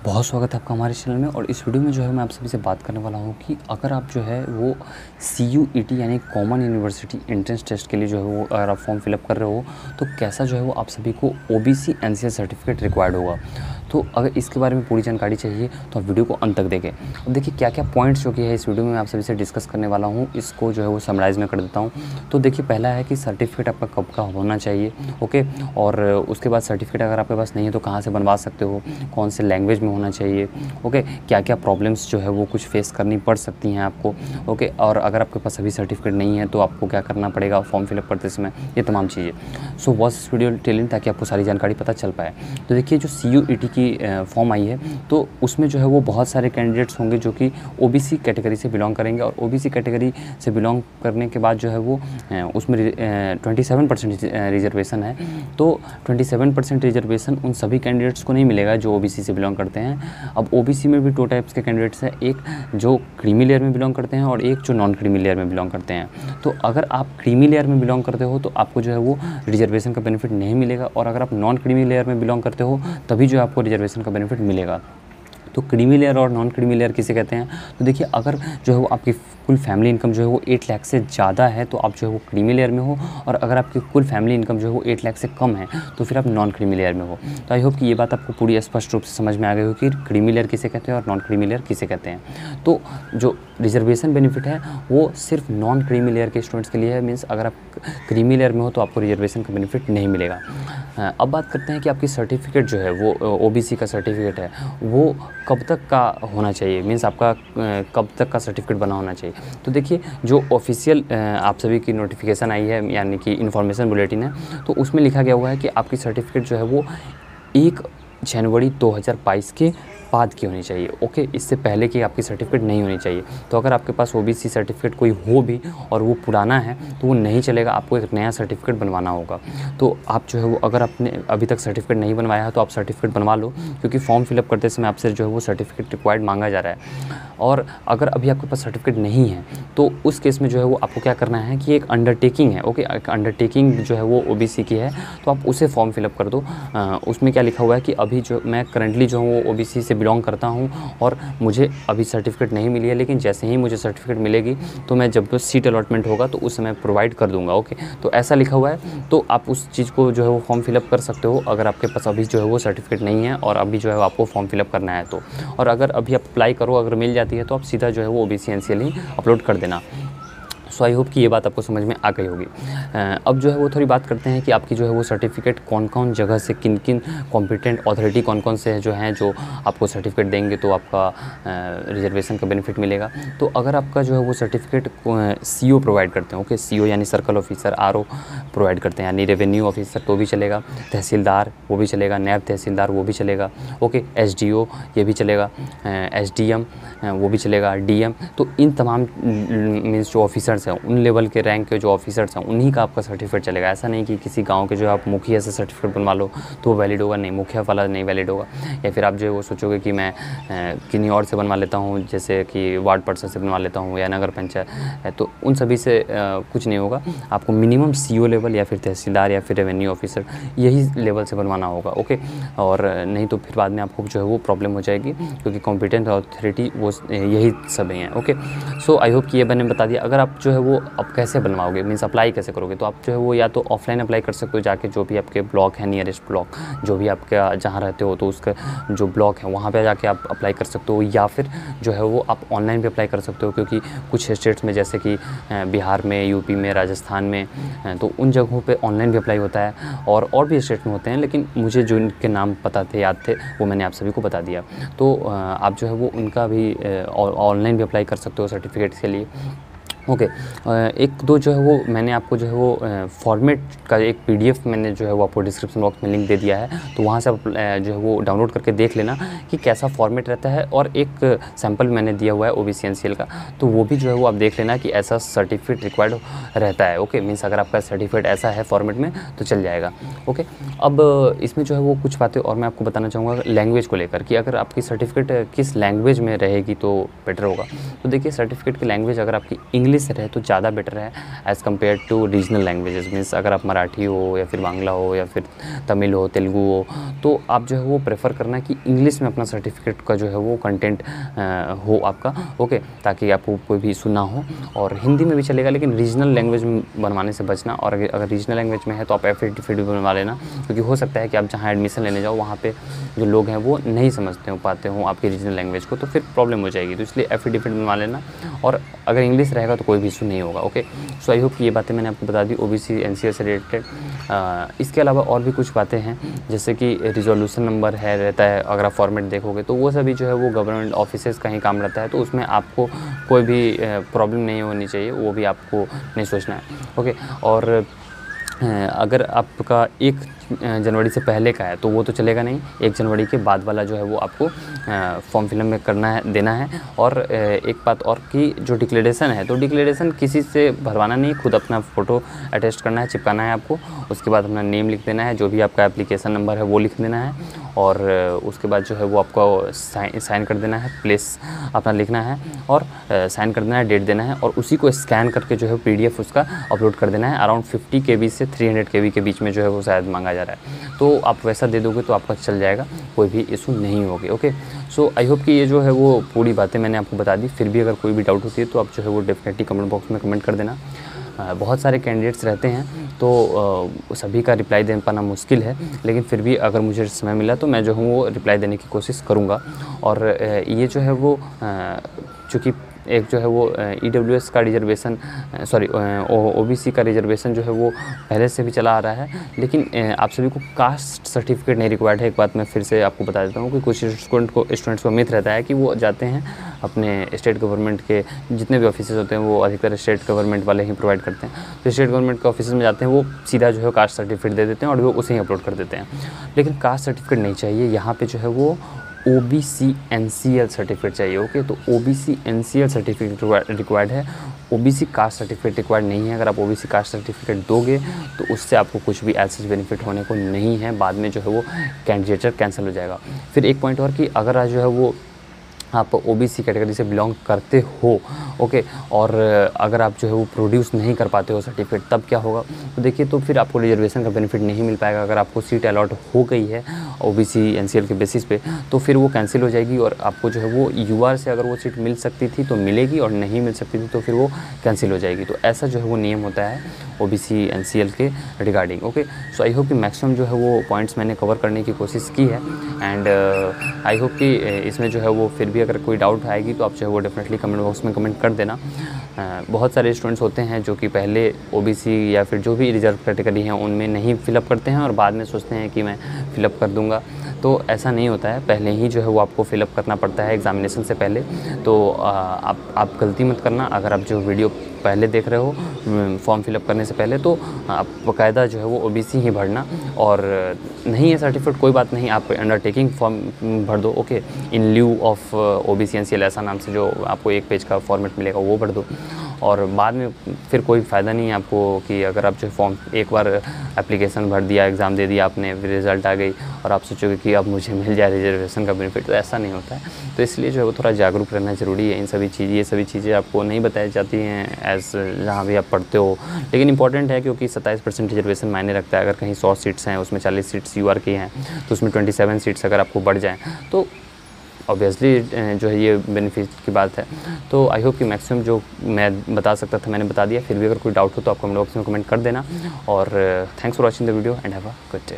बहुत स्वागत है आपका हमारे चैनल में। और इस वीडियो में जो है मैं आप सभी से बात करने वाला हूँ कि अगर आप जो है वो CUET यानी कॉमन यूनिवर्सिटी एंट्रेंस टेस्ट के लिए जो है वो अगर आप फॉर्म फिलअप कर रहे हो तो कैसा जो है वो आप सभी को OBC NCL सर्टिफिकेट रिक्वायर्ड होगा। तो अगर इसके बारे में पूरी जानकारी चाहिए तो आप वीडियो को अंत तक देखें। अब देखिए क्या क्या पॉइंट्स जो कि है इस वीडियो में मैं आप सभी से डिस्कस करने वाला हूँ, इसको जो है वो समराइज़ में कर देता हूँ। तो देखिए पहला है कि सर्टिफिकेट आपका कब का होना चाहिए, ओके। और उसके बाद सर्टिफिकेट अगर आपके पास नहीं है तो कहाँ से बनवा सकते हो, कौन से लैंग्वेज में होना चाहिए, ओके। क्या क्या प्रॉब्लम्स जो है वो कुछ फेस करनी पड़ सकती हैं आपको, ओके। और अगर आपके पास अभी सर्टिफिकेट नहीं है तो आपको क्या करना पड़ेगा फॉर्म फिलअप करते समय, ये तमाम चीज़ें। सो वॉच इस वीडियो टेलिंग ताकि आपको सारी जानकारी पता चल पाए। तो देखिए जो CUET की फॉर्म आई है तो उसमें जो है वो बहुत सारे कैंडिडेट्स होंगे जो कि OBC कैटेगरी से बिलोंग करेंगे। और OBC कैटेगरी से बिलोंग करने के बाद जो है वो उसमें 27% रिजर्वेशन है। तो 27% रिजर्वेशन उन सभी कैंडिडेट्स को नहीं मिलेगा जो OBC से बिलोंग करते हैं। अब OBC में भी दो टाइप्स के कैंडिडेट्स हैं, एक जो क्रीमी लेयर में बिलोंग करते हैं और एक जो नॉन क्रीमी लेयर में बिलोंग करते हैं। तो अगर आप क्रीमी लेयर में बिलोंग करते हो तो आपको जो है वो रिजर्वेशन का बेनिफिट नहीं मिलेगा, और अगर आप नॉन क्रीमी लेयर में बिलोंग करते हो तभी जो आपको रिजर्वेशन का बेनिफिट मिलेगा। तो क्रीमी लेयर और नॉन क्रीमी लेयर किसे कहते हैं? तो देखिए अगर जो है वो आपकी कुल फैमिली इनकम जो है वो 8 लाख से ज़्यादा है तो आप जो है वो क्रीमी लेयर में हो, और अगर आपकी कुल फैमिली इनकम जो है वो 8 लाख से कम है तो फिर आप नॉन क्रीमी लेयर में हो। तो आई होप कि ये बात आपको पूरी स्पष्ट रूप से समझ में आ गई हो कि क्रीमी लेयर किसे कहते हैं और नॉन क्रीमी लेयर किसे कहते हैं। तो जो रिजर्वेशन बेनिफिट है वो सिर्फ नॉन क्रीमी लेयर के स्टूडेंट्स के लिए है, मीन्स अगर आप क्रीमी लेयर में हो तो आपको रिजर्वेशन का बेनिफिट नहीं मिलेगा। अब बात करते हैं कि आपकी सर्टिफिकेट जो है वो OBC का सर्टिफिकेट है वो कब तक का होना चाहिए, मीन्स आपका कब तक का सर्टिफिकेट बना होना चाहिए। तो देखिए जो ऑफिशियल आप सभी की नोटिफिकेशन आई है यानी कि इन्फॉर्मेशन बुलेटिन है तो उसमें लिखा गया हुआ है कि आपकी सर्टिफिकेट जो है वो 1 जनवरी 2022 के बाद की होनी चाहिए, ओके। इससे पहले की आपकी सर्टिफिकेट नहीं होनी चाहिए। तो अगर आपके पास OBC सर्टिफिकेट कोई हो भी और वो पुराना है तो वो नहीं चलेगा, आपको एक नया सर्टिफिकेट बनवाना होगा। तो आप जो है वो अगर आपने अभी तक सर्टिफिकेट नहीं बनवाया है तो आप सर्टिफिकेट बनवा लो, क्योंकि फॉर्म फिलअप करते समय आपसे जो है वो सर्टिफिकेट रिक्वायर्ड मांगा जा रहा है। और अगर अभी आपके पास सर्टिफिकेट नहीं है तो उस केस में जो है वो आपको क्या करना है कि एक अंडरटेकिंग है, ओके। एक अंडरटेकिंग जो है वो OBC की है तो आप उसे फॉर्म फिलअप कर दो। उसमें क्या लिखा हुआ है कि अभी जो मैं करंटली जो हूँ वो OBC से बिलोंग करता हूँ और मुझे अभी सर्टिफिकेट नहीं मिली है, लेकिन जैसे ही मुझे सर्टिफिकेट मिलेगी तो मैं जब सीट अलॉटमेंट होगा तो उस समय प्रोवाइड कर दूंगा, ओके। तो ऐसा लिखा हुआ है तो आप उस चीज़ को जो है वो फॉर्म फिलअप कर सकते हो अगर आपके पास अभी जो है वो सर्टिफिकेट नहीं है और अभी जो है आपको फॉर्म फिलअप करना है तो। और अगर अभी आप अप्लाई करो, अगर मिल जाती है तो आप सीधा जो है वो OBC NCL ही अपलोड कर देना। सो आई होप कि ये बात आपको समझ में आ गई होगी। अब जो है वो थोड़ी बात करते हैं कि आपकी जो है वो सर्टिफिकेट कौन कौन जगह से, किन किन कॉम्पिटेंट अथॉरिटी कौन कौन से जो हैं जो आपको सर्टिफिकेट देंगे तो आपका रिजर्वेशन का बेनिफिट मिलेगा। तो अगर आपका जो है वो सर्टिफिकेट CO प्रोवाइड करते हैं, ओके। CO यानी सर्कल ऑफिसर, RO प्रोवाइड करते हैं, यानी रेवेन्यू ऑफिसर तो भी चलेगा, तहसीलदार वो भी चलेगा, नायब तहसीलदार वो भी चलेगा, ओके। SDO ये भी चलेगा, SDM वो भी चलेगा, DM। तो इन तमाम मीन्स जो ऑफिसर्स हैं उन लेवल के रैंक के जो ऑफिसर्स हैं उन्हीं का आपका सर्टिफिकेट चलेगा। ऐसा नहीं कि किसी गांव के जो आप मुखिया से सर्टिफिकेट बनवा लो तो वो वैलिड होगा, नहीं, मुखिया वाला नहीं वैलिड होगा। या फिर आप जो है वो सोचोगे कि मैं किन्हीं और से बनवा लेता हूँ, जैसे कि वार्ड पार्षद से बनवा लेता हूँ या नगर पंचायत है, तो उन सभी से कुछ नहीं होगा। आपको मिनिमम CO लेवल या फिर तहसीलदार या फिर रेवेन्यू ऑफिसर यही लेवल से बनवाना होगा, ओके। और नहीं तो फिर बाद में आपको जो है वो प्रॉब्लम हो जाएगी, क्योंकि कॉम्पिटेंट अथॉरिटी वो यही सब हैं, ओके। सो आई होप कि ये मैंने बता दिया। अगर आप जो है वो अब कैसे बनवाओगे, मीन्स अप्लाई कैसे करोगे, तो आप जो है वो या तो ऑफलाइन अप्लाई कर सकते हो, जाके जो भी आपके ब्लॉक है, नियरेस्ट ब्लॉक जो भी आपका जहाँ रहते हो तो उसका जो ब्लॉक है वहाँ पे जाके आप अप्लाई कर सकते हो, या फिर जो है वो आप ऑनलाइन भी अप्लाई कर सकते हो। क्योंकि कुछ स्टेट्स में जैसे कि बिहार में, UP में, राजस्थान में, तो उन जगहों पे ऑनलाइन भी अप्लाई होता है, और भी स्टेट में होते हैं, लेकिन मुझे जो इनके नाम पता थे, याद थे, वो मैंने आप सभी को बता दिया। तो आप जो है वो उनका भी ऑनलाइन भी अप्लाई कर सकते हो सर्टिफिकेट के लिए, ओके। एक दो जो है वो मैंने आपको जो है वो फॉर्मेट का एक PDF मैंने जो है वो आपको डिस्क्रिप्शन बॉक्स में लिंक दे दिया है, तो वहाँ से आप जो है वो डाउनलोड करके देख लेना कि कैसा फॉर्मेट रहता है। और एक सैम्पल मैंने दिया हुआ है OBC NCL का, तो वो भी जो है वो आप देख लेना कि ऐसा सर्टिफिकेट रिक्वायर्ड रहता है, ओके। मीन्स अगर आपका सर्टिफिकेट ऐसा है फॉर्मेट में तो चल जाएगा, ओके। अब इसमें जो है वो कुछ बातें और मैं आपको बताना चाहूँगा लैंग्वेज को लेकर कि अगर आपकी सर्टिफिकेट किस लैंग्वेज में रहेगी तो बेटर होगा। तो देखिए सर्टिफिकेट की लैंग्वेज अगर आपकी इंग्लिश इंग्लिश रहे तो ज़्यादा बेटर है as compared to regional languages. Means अगर आप मराठी हो या फिर बांग्ला हो या फिर तमिल हो, तेलुगु हो, तो आप जो है वो प्रेफर करना कि इंग्लिश में अपना सर्टिफिकेट का जो है वो कंटेंट हो आपका, ओके, ताकि आपको कोई भी इशू ना हो। और हिंदी में भी चलेगा लेकिन रीजनल लैंग्वेज में बनवाने से बचना। और अगर रीजनल लैंग्वेज में है तो आप एफिडेविट भी बनवा लेना, क्योंकि हो सकता है कि आप जहाँ एडमिशन लेने जाओ वहाँ पे जो लोग हैं वो नहीं समझते हो पाते हो आपकी रीजनल लैंग्वेज को, तो फिर प्रॉब्लम हो जाएगी। तो इसलिए एफिडेविट बनवा लेना, और अगर इंग्लिश रहेगा तो कोई भी इशू नहीं होगा, ओके। सो आई होप कि ये बातें मैंने आपको बता दी ओबीसी एनसीएल से रिलेटेड। इसके अलावा और भी कुछ बातें हैं, जैसे कि रिजोल्यूशन नंबर है रहता है, अगर आप फॉर्मेट देखोगे तो वो सभी जो है वो गवर्नमेंट ऑफिसेज़ का ही काम रहता है, तो उसमें आपको कोई भी प्रॉब्लम नहीं होनी चाहिए, वो भी आपको नहीं सोचना है, ओके। और अगर आपका 1 जनवरी से पहले का है तो वो तो चलेगा नहीं, 1 जनवरी के बाद वाला जो है वो आपको फॉर्म फिलअप में करना है, देना है। और एक बात और कि जो डिक्लेरेशन है, तो डिक्लेरेशन किसी से भरवाना नहीं, खुद अपना फ़ोटो अटैच करना है, चिपकाना है आपको। उसके बाद अपना नेम लिख देना है, जो भी आपका एप्लीकेशन नंबर है वो लिख देना है, और उसके बाद जो है वो आपको साइन कर देना है, प्लेस अपना लिखना है और साइन कर देना है, डेट देना है, और उसी को स्कैन करके जो है PDF उसका अपलोड कर देना है। अराउंड 50 KB से 300 KB के बीच में जो है वो शायद मांगा जा रहा है, तो आप वैसा दे दोगे तो आपका चल जाएगा, कोई भी इशू नहीं होगी, ओके। सो आई होप कि ये जो है वो पूरी बातें मैंने आपको बता दी। फिर भी अगर कोई भी डाउट होती है तो आप जो है वो डेफिनेटली कमेंट बॉक्स में कमेंट कर देना। बहुत सारे कैंडिडेट्स रहते हैं तो सभी का रिप्लाई दे पाना मुश्किल है, लेकिन फिर भी अगर मुझे समय मिला तो मैं जो हूँ वो रिप्लाई देने की कोशिश करूँगा। और ये जो है वो चूँकि एक जो है वो EWS का रिजर्वेशन, सॉरी OBC का रिजर्वेशन जो है वो पहले से भी चला आ रहा है, लेकिन आप सभी को कास्ट सर्टिफिकेट नहीं रिक्वायर्ड है। एक बात मैं फिर से आपको बता देता हूँ कि कुछ स्टूडेंट्स को मिथ रहता है कि वो जाते हैं अपने स्टेट गवर्नमेंट के जितने भी ऑफिसेज होते हैं वो अधिकतर स्टेट गवर्नमेंट वाले ही प्रोवाइड करते हैं, तो स्टेट गवर्नमेंट के ऑफिस में जाते हैं वो सीधा जो है कास्ट सर्टिफिकेट दे देते हैं और वो उसे ही अपलोड कर देते हैं। लेकिन कास्ट सर्टिफिकेट नहीं चाहिए, यहाँ पे जो है वो OBC NCL सर्टिफिकेट चाहिए, ओके। तो OBC NCL सर्टिफिकेट रिक्वायर्ड है, OBC कास्ट सर्टिफिकेट रिक्वायर्ड नहीं है। अगर आप OBC कास्ट सर्टिफिकेट दोगे तो उससे आपको कुछ भी ऐसे बेनिफिट होने को नहीं है, बाद में जो है वो कैंडिडेचर कैंसिल हो जाएगा। फिर एक पॉइंट और कि अगर आज जो है वो आप OBC कैटेगरी से बिलोंग करते हो, ओके, और अगर आप जो है वो प्रोड्यूस नहीं कर पाते हो सर्टिफिकेट, तब क्या होगा? तो देखिए, तो फिर आपको रिजर्वेशन का बेनिफिट नहीं मिल पाएगा। अगर आपको सीट अलॉट हो गई है OBC NCL के बेसिस पे, तो फिर वो कैंसिल हो जाएगी और आपको जो है वो UR से अगर वो सीट मिल सकती थी तो मिलेगी और नहीं मिल सकती थी तो फिर वो कैंसिल हो जाएगी। तो ऐसा जो है वो नियम होता है OBC NCL के regarding, okay. So I hope कि मैक्सिमम जो है वो पॉइंट्स मैंने कवर करने की कोशिश की है, एंड आई होप कि इसमें जो है वो फिर भी अगर कोई डाउट आएगी तो आप जो है वो डेफिनेटली कमेंट बॉक्स में कमेंट कर देना। बहुत सारे स्टूडेंट्स होते हैं जो कि पहले OBC या फिर जो भी रिजर्व कैटेगरी हैं उनमें नहीं फिलअप करते हैं और बाद में सोचते हैं कि मैं फ़िलअप कर दूंगा, तो ऐसा नहीं होता है। पहले ही जो है वो आपको फिलअप करना पड़ता है एग्ज़ामिनेशन से पहले। तो आप गलती मत करना। अगर आप जो वीडियो पहले देख रहे हो फॉर्म फिलअप करने से पहले, तो आप बाकायदा जो है वो OBC ही भरना, और नहीं है सर्टिफिकेट कोई बात नहीं, आप अंडरटेकिंग फॉर्म भर दो, okay, in lieu of OBC NCL ऐसा नाम से जो आपको 1 पेज का फॉर्मेट मिलेगा वो भर दो। और बाद में फिर कोई फ़ायदा नहीं है आपको कि अगर आप जो फॉर्म एक बार एप्लीकेशन भर दिया, एग्ज़ाम दे दिया आपने, फिर रिज़ल्ट आ गई और आप सोचोगे कि अब मुझे मिल जाए रिजर्वेशन का बेनिफिट, तो ऐसा नहीं होता है। तो इसलिए जो है वो थोड़ा जागरूक रहना ज़रूरी है। ये सभी चीज़ें आपको नहीं बताई जाती हैं एज़ जहाँ भी आप पढ़ते हो, लेकिन इंपॉर्टेंट है क्योंकि 27% रिजर्वेशन मायने रखता है। अगर कहीं 100 सीट्स हैं उसमें 40 सीट्स UR की हैं, तो उसमें 27 सीट्स अगर आपको बढ़ जाएँ तो ऑब्वियसली जो है ये बेनिफिट की बात है। तो आई होप कि मैक्सिमम जो मैं बता सकता था मैंने बता दिया। फिर भी अगर कोई डाउट हो तो आप कमेंट बॉक्स में कमेंट कर देना, और thanks for watching the video and have a good day.